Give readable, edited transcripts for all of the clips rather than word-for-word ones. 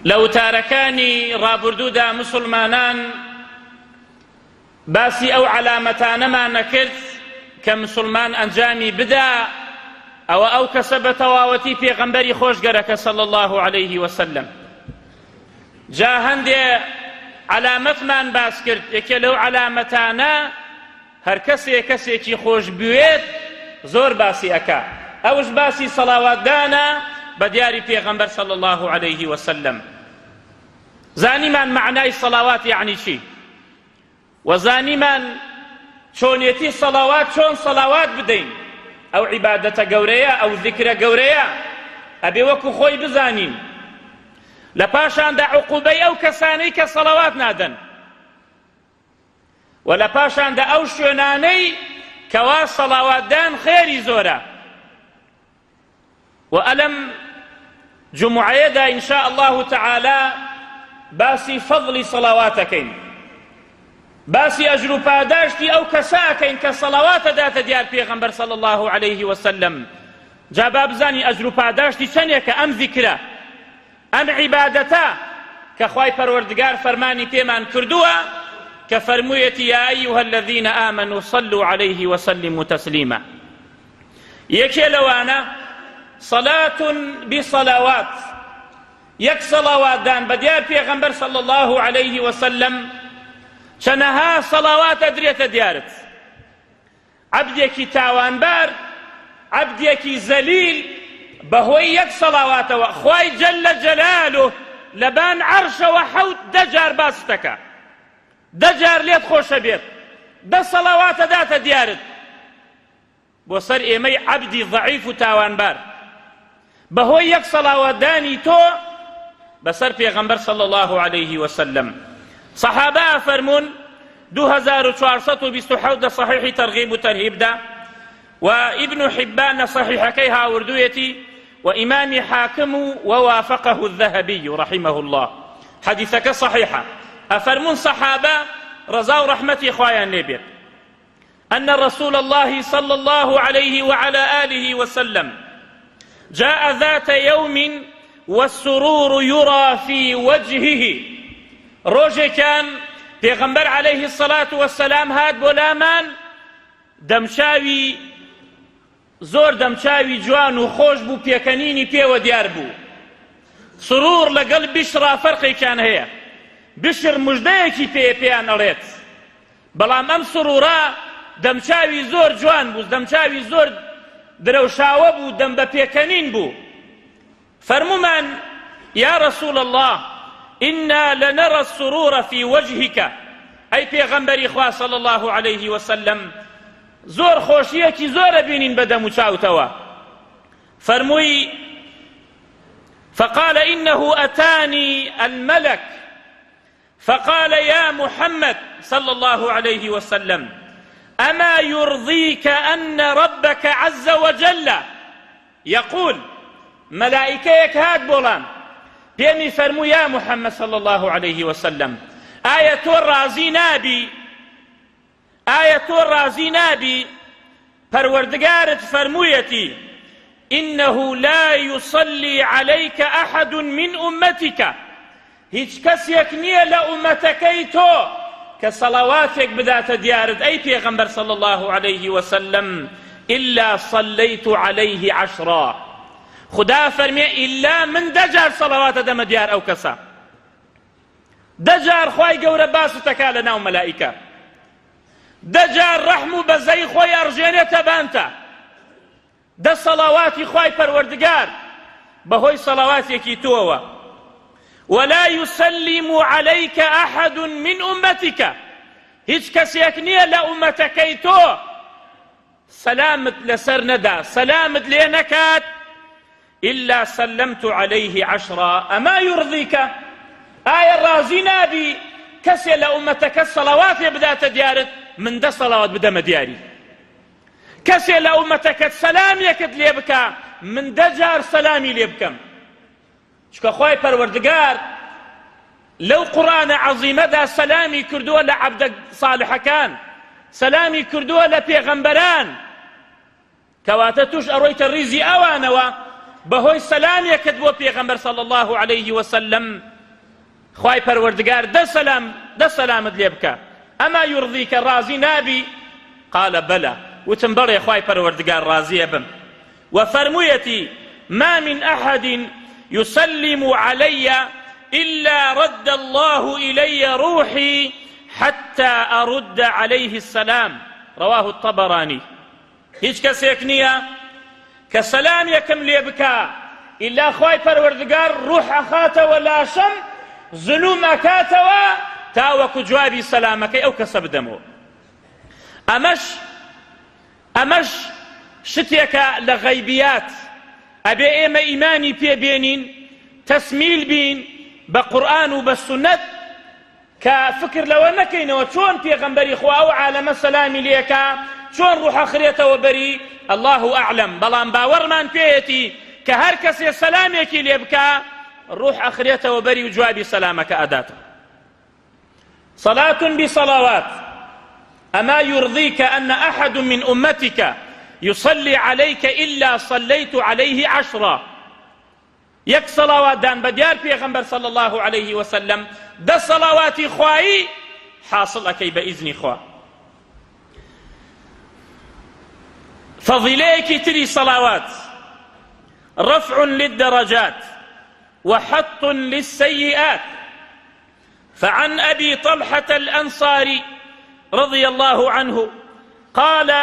لە وتارەکانی ڕابردوودا مسلمانان باسی ئەو علامەتانەمان نەکرد کە مسلمان ئەنجامی بدا ئەوە ئەو کەسە بە تەواوەتی پێغەمبەری خۆشگەرەکە صلی الله عليه وسلم. جا هەندێ علامەتمان باس کرد، یەکێ لەو علامەتانە هەر کەسێکی خۆش بوێت زۆر باسی ئەکا، ئەوش باسی سەڵاواتدانە بە دیاری پێغەمبەر صلی الله عليه وسلم. زانیمان معنای سەڵاوات یعنی چی، و زانیمان چۆنیەتی سەڵاوات، چۆن سەڵاوات بدەین. ئەو عیبادەتە گەورەیە، ئەو ذیکرە گەورەیە، ئەبێ وەکو خۆی بزانین. لە پاشاندا عقوبەی ئەو کەسانەی کە سەڵاوات نادەن، و لە پاشاندا ئەو شوێنانەی کەوا سەڵاواتدان خێری زۆرە. و ئەلەم جمعەیەدا ئینشاء الله تعالى باسی فەضلی سەڵاواتەکەین، باسی ئەجر و پاداشتی ئەو کەساکەین کە سەڵاواتە داتە دیار پێغەمبەر صلی الله عليه وسلم. جا با بزانی ئەجر و پاداشتی چەندێکە ئەم ذیکرە، ئەم عیبادەتە کە خوای پەروەردگار فەرمانی پێمان کردووە کە فەرموویەتی یا ئەیها الذین آمنوا صلوا عليه وسلموا تسلیما. یەکێ لەوانە صلاة بصلوات، یەک سەڵاواتدان بە دیار پێغەمبەر صلی الله عليه وسلم. چەنەها سەڵاوات ئەدرێتە دیارت. عەبدێکی تاوانبار، عەبدێکی زەلیل بەهۆی یەک سەڵاواتەوە خوای جەلە جەلالوه لەبان عەرشەوە حەوت دەجار باست دەکا، دەجار لێت خۆشە بێت، دە سەڵاواتە داتە دیارت بۆ سەر ئێمەی عەبدی ضەعیف و تاوانبار، بەهۆی یەک سەڵاواتدانی تۆ بەسەر پێغەمبەر صلی الله عليه وسلم. صحابە فەرمون 2427 لە صحیحی تەرغیب و تەرهیبدا، و ابن حبان صحیحەکەی هاوردوویەتی، و ئیمامی حاکم و ووافقه الذهبي رحمه الله. حەدیثەکە صحیحە. ئەفەرمون صحابە ڕەزا و ڕەحمەتی خوایان لێ بێت، أن رسول الله صلى الله عليه وعلى آله وسلم جاء ذات يوم والسرور يرى في وجهه. ڕۆژێکان پێغەمبەر عليه الصلاة والسلام هات بۆ لامان، دەمچاوی زۆر دەمچاوی جوان و خۆش بوو، پێکەنینی پێوە دیار بوو. سرور لەگەڵ بشرا فەرقێکیان هەیە، بشر موژدەیەکی پێیان ئەڵێت، بەڵام ئەم سرورە دەمچاوی زۆر جوان بوو، دەمچاوی زۆر درەوشاوە بوو، دەم بە پێکەنین بوو. فەرمومان یا رسول الله إنا لنرى السرور في وجهك، أي پێغەمبەری خوا صلى الله عليه وسلم زۆر خۆشیەکی زۆرە بینین بە دەم و چاوتەوە. فەرمووی فقال إنه أتاني الملك فقال يا محمد صلى الله عليه وسلم أما يرضيك أن ربك عز وجل يقول، ملائكەیەک هات بۆڵام پێمی فەرموو یا محەممەد صلی الله عليه وسلم، ئایا تۆ ڕازی نابی، ئایا تۆ ڕازی نابی پەروەردگارت فەرموویەتی إنه لا يصلي عليك أحد من أمتك، هیچ کەسێک نییە لە ئومەتەکەی تۆ کە سەڵاواتێک بداتە دیارت ئەی پێغەمبەر صلی الله عليه وسلم إلا صليت عليه عشرا. خدا فەرمێ ئیلا من دەجار سەڵاواتە دەمە دیار ئەو کەسە، دەجار خوای گەورە باس و تەکا لە ناو مەلائیکە، دەجار ڕەحم و بەزەی خۆی ئەڕژێنێتە بانتە، دە سەڵاواتی خوای پەروەردگار بەهۆی سەڵاواتێکی تۆوە. ولا يسلم عليك أحد من أمتك، هیچ کەسێک نییە لە ئومەتەکەی تۆ سەلامت لەسەر نەدا، سەلامت لێ نەکات إلا سلمت عليه عشرا. أما يرضيك، آية رازي نابي كسي لأمتك الصلوات بدات ديارت من ده صلوات بدم دياري، كسي لأمتك السلام يكد ليبكا من ده جار سلامي ليبكم. شكا خواهي پروردگار لو قرآن عظيمة دا سلامي كردوه لعبد صالح كان، سلامي كردوه لپیغمبران كواتا توش أرويت الريزي أوانوا بهوي سلام يكد بو پێغەمبەر صلى الله عليه وسلم خوای پەروەردگار دە سەلامت لێ بکە ئەما یوڕضیکە ڕازی نابی قال بەلا وتم بەڵێ خوای پەروەردگار ڕازیە بم وفەرموویەتی ما من أحد يسلم علي إلا رد الله إلي روحي حتى أرد عليه السلام رواه الطبراني هیچ کەسێک نییە کە سەلام یەکەم لێ بکا ئیلا خوای پەروەردگار ڕوح ئەخاتەوە لاشەم زلوم ئەکاتەوە تاوەکو جوابی سەلامەکەی ئەو کەسە بدەمەوە ئەمەش شتێکە لە غەیبیات ئەبێ ئێمە ئیمانی پێبێنین تەسمیل بین بە قورئان و بە سونەت کە فکر لەوە نەکەینەوە چۆن پێغەمبەری خوا ئەو عالەمە سەلامی لێکا چۆن ڕوح ئەخرێتەوە بەری الله ئەعلەم بەڵام باوەڕمان پێیەتی کە هەر کەسێ سەلامێکی لێ بکا ڕوح ئەخرێتەوە بەری و جوابی سەلامەکە ئەداتەوە صلاة بصلوات أما يرضيك أن أحد من أمتك يصلي عليك إلا صليت عليه 10 يك صلوات دان بديار پیغمبر صلى الله عليه وسلم ده صلواتي خواهي حاصل أكي بإذن خواه فضليك تري صلوات رفع للدرجات وحط للسيئات فعن أبي طلحة الأنصاري رضي الله عنه قال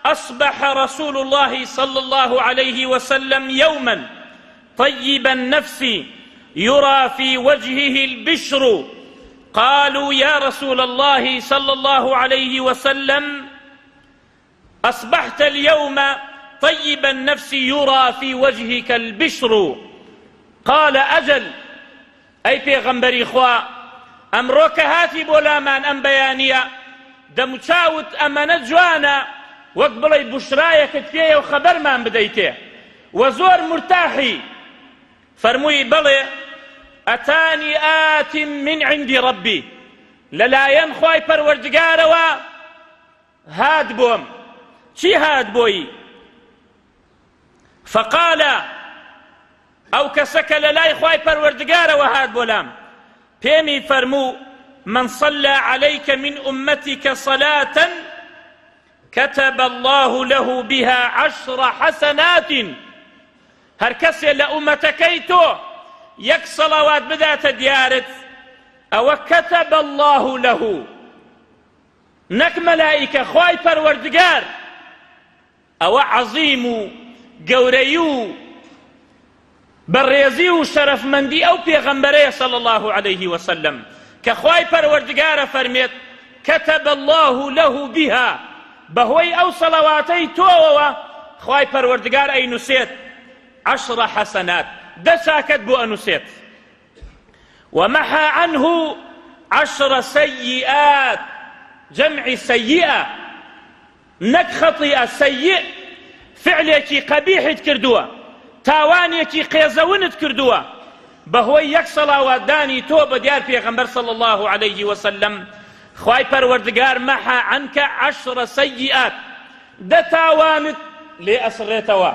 أصبح رسول الله صلى الله عليه وسلم يوما طيب النفس يرى في وجهه البشر قالوا يا رسول الله صلى الله عليه وسلم أصبحت اليوم طيب النفس يرى في وجهك البشر قال أجل أي پیغمبری خوا ئەمڕۆکە هاتی بۆ لامان ئەم بەیانیە دەموچاوت ئەمەنە جوانە وەک بڵێ بوشرایەکت پێیە و خەبەرمان بدەیتێ و زۆر مرتاحی فەرمووی بڵێ ئەتانی ئات من عندی ڕەبی لەلایەن خوای پەروەردگارەوە هات بۆم چی هات بۆی فقال ئەو کەسەکە لەلای خوای پەروەردگارەوە هات بۆ لام پێمی فەرموو من صلى عليك من أمتك صلاة كتب الله له بها 10 حسنات هەر کەسێ لە ئومەتەکەی تۆ یەک سەڵاوات بداتە دیارت ئەوە كتب الله له نەک مەلائیکە خوای پەروەردگار ئەوە عەزیم و گەورەی و بەڕێزی و شەرەفمەندی ئەو پێغەمبەرەیە صلی الله عليه وسلم کە خوای پەروەردگارە فەرمێت كتب الله له بها بەهۆی ئەو سەڵەواتەی تۆوەوە خوای پەروەردگار ئەینووسێت 10 حسنات 10 چاکەت بۆ ئەنووسێت ومحى عنه 10 سيئات جمع سيئة نەک خەطیئە سەیئ فعلێکی قەبیحت کردووە تاوانێکی قێزەونت کردووە بەهۆی یەک سەڵاواتدانی تۆ بە دیار پێغەمبەر صلی الله عليه وسلم خوای پەروەردگار مەحە عنکە 10 سەیئات 10 تاوانت لێ ئەسڕێتەوە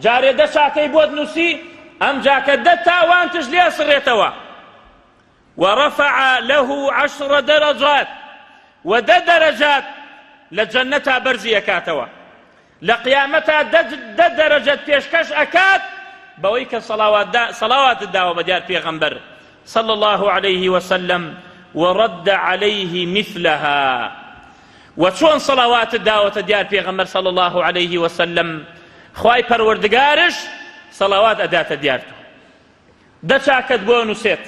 جارێ 10 چاکەی بۆت نووسی ئەم جاکە 10 تاوانتش لێ ئەسڕێتەوە ورفع له 10 درجات و 10 دەرەجات لە جەنەتا بەرزی ئەکاتەوە لە قیامەتا 10 دەرەجەت پێشکەش ئەکات بەوەی کە سەڵاواتت داوە بە دیار پێغەمبەر صلى الله عليه وسلم ورد عليه مثلها وچۆن سەڵاواتت داوەتە دیار پێغەمبەر صلى الله عليه وسلم خوای پەروەردگارش سەڵاوات ئەداتە دیارتەوە 10 چاکەت بۆ نووسێت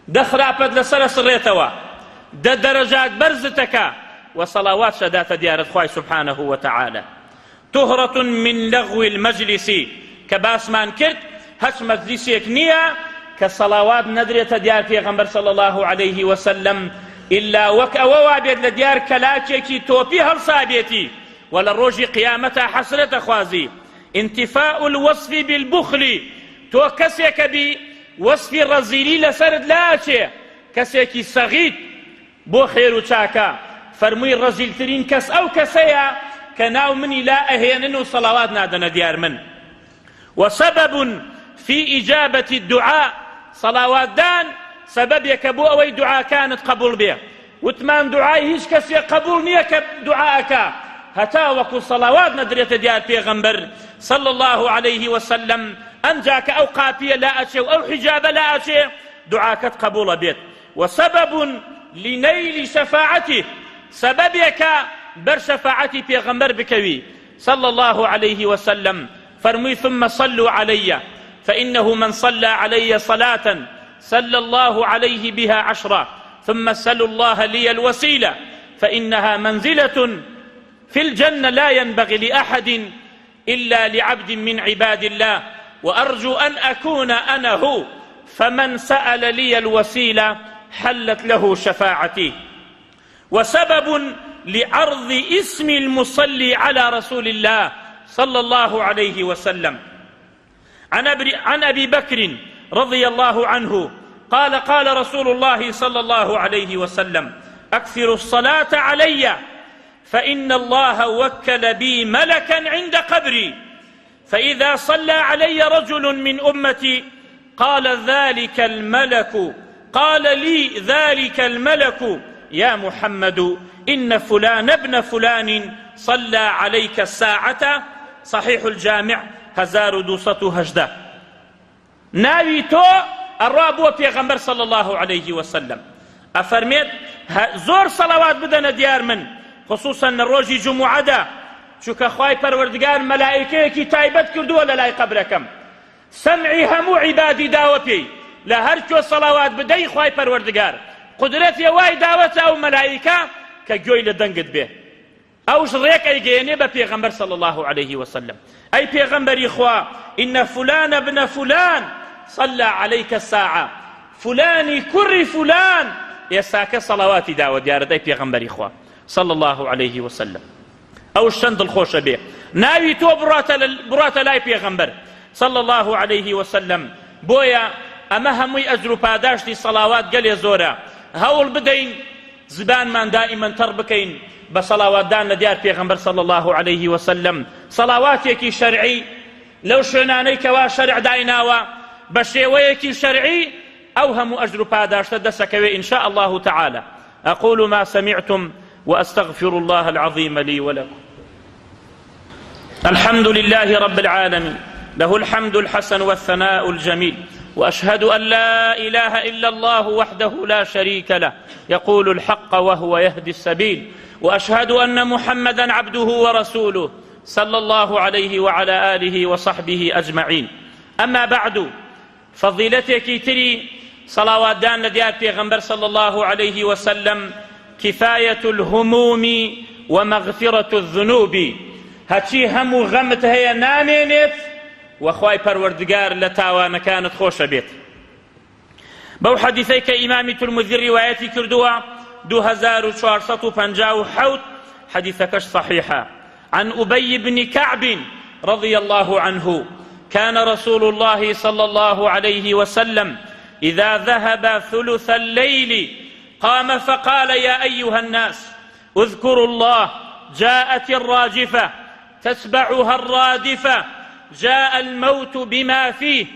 10 خراپەت لەسەر ئەسڕێتەوە 10 دەرەجات بەرزتەکە وصلوات شدات ديارت خواي سبحانه وتعالى طهرة من لغو المجلس كباس مان كرت هش مجلسيك نية كصلوات ندرية ديار پیغمبر صلى الله عليه وسلم إلا وك أوابد لديار كلاكيكي توبي هالصابيتي ولا روجي قيامتا حسرة خوازي انتفاء الوصف بالبخل تو كسيك بوصف الرزيلي لسرد لاشي كسيكي صغير بو خير وشاكا فرموي الرزيل ترين كس أو كسيا كناو مني لا أهينن صلوات نادنا ديار من وسبب في إجابة الدعاء صلوات دان سەبەبێکە بۆ ئەوەی دوعاکانت قبول بێ. وتمان دوعای هیچ کەسێک قبول نییە کە دوعاکە هەتا وەکو سەڵاوات نەدرێتە دیار پێغەمبەر صلى الله عليه وسلم ئەمجا کە ئەو قاپیە لا ئەچێ و ئەو حیجابە لا ئەچێ دوعاکەت قبولە بێت. وسبب لنيل شفاعته سببێکە بەر شەفاعەتی پێغەمبەر بکەوی صلى الله عليه وسلم. فرمي ثم صلوا علي فإنه من صلى علي صلاة صلى الله عليه بها 10 ثم سلوا الله لي الوسيلة فإنها منزلة في الجنة لا ينبغي لأحد إلا لعبد من عباد الله وأرجو أن أكون أنا هو فمن سأل لي الوسيلة حلت له شفاعتي. وسبب لعرض اسم المصلي على رسول الله صلى الله عليه وسلم عن أبي بكر رضي الله عنه قال قال رسول الله صلى الله عليه وسلم أكثر الصلاة علي فإن الله وكل بي ملكا عند قبري فإذا صلى علي رجل من أمتي قال لي ذلك الملك يا محمد إن فلان ابن فلان صلى عليك الساعة صحيح الجامع 1218. ناوي تو الرابو پیغمبر صلى الله عليه وسلم أفرميت زور صلوات بدن ديار من خصوصا الروجي جمعة دا چوكا خواهي پروردگار ملائكيكي تايبت كردو للاي قبركم سمعي همو عبادي داوتي لهرچو صلوات بدي خواهي پروردگار قدرت يواي داوت أو ملائكة كجوي لدنقت به أوش ريك أي جيني بپیغمبر صلى الله عليه وسلم أي پیغمبر إخوة إن فلان ابن فلان صلى عليك الساعة فلاني كر فلان يساك صلواتي داوت ديارد أي پیغمبر إخوة صلى الله عليه وسلم أو الشند الخوش به ناوي تو برات لاي پیغمبر صلى الله عليه وسلم بويا أما همي أجر پاداشتي صلوات قل يزورا هول بدين زبان من دائما تربكين بصلوات دان لديار پیغمبر صلى الله عليه وسلم صلواتيكي شرعي لو شنانيك وشرع دايناوا بشيويكي شرعي أوهم أجر پاداشت دسكوي إن شاء الله تعالى. أقول ما سمعتم وأستغفر الله العظيم لي ولكم. الحمد لله رب العالمين له الحمد الحسن والثناء الجميل وأشهد أن لا إله إلا الله وحده لا شريك له يقول الحق وهو يهدي السبيل وأشهد أن محمدا عبده ورسوله صلى الله عليه وعلى آله وصحبه أجمعين. أما بعد فضيلتك تري صلوات دان لديار پیغمبر صلى الله عليه وسلم كفاية الهموم ومغفرة الذنوب هاتشي همو غمت هي نامينت وخواي پروردگار لتاوان كانت خوش بيت. بو حديثيك إمام ترمذي روايتي كردوا 2457 حديثكش صحيحة عن أبي بن كعب رضي الله عنه كان رسول الله صلى الله عليه وسلم إذا ذهب ثلث الليل قام فقال يا أيها الناس اذكروا الله جاءت الراجفة تتبعها الرادفة جاء الموت بما فيه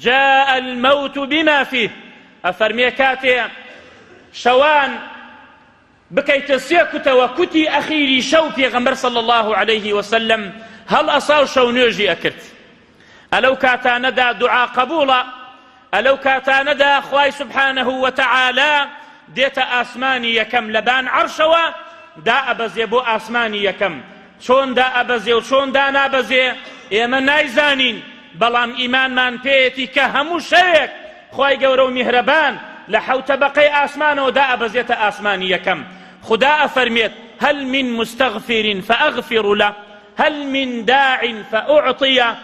جاء الموت بما فيه. أفرمي كاتي شوان بكيت سيكت وكتي أخيري شو پیغمبر صلى الله عليه وسلم هل أصاو شو نيجي أكرت ألو كاتا ندى دعاء قبولا ألو كاتا ندى خواي سبحانه وتعالى ديت آسماني يكم لبان عرشوا دا أبزي بو آسماني يكم شون دا أبزي وشون دا نابزي إيما نايزانين بلام إيمان من بيتي كهمو شيك خواي قورو مهربان لحو تبقي آسمان ودا أبزيت آسماني يكم. خدا أفرميت هل من مستغفر فأغفر له هل من داع فأعطي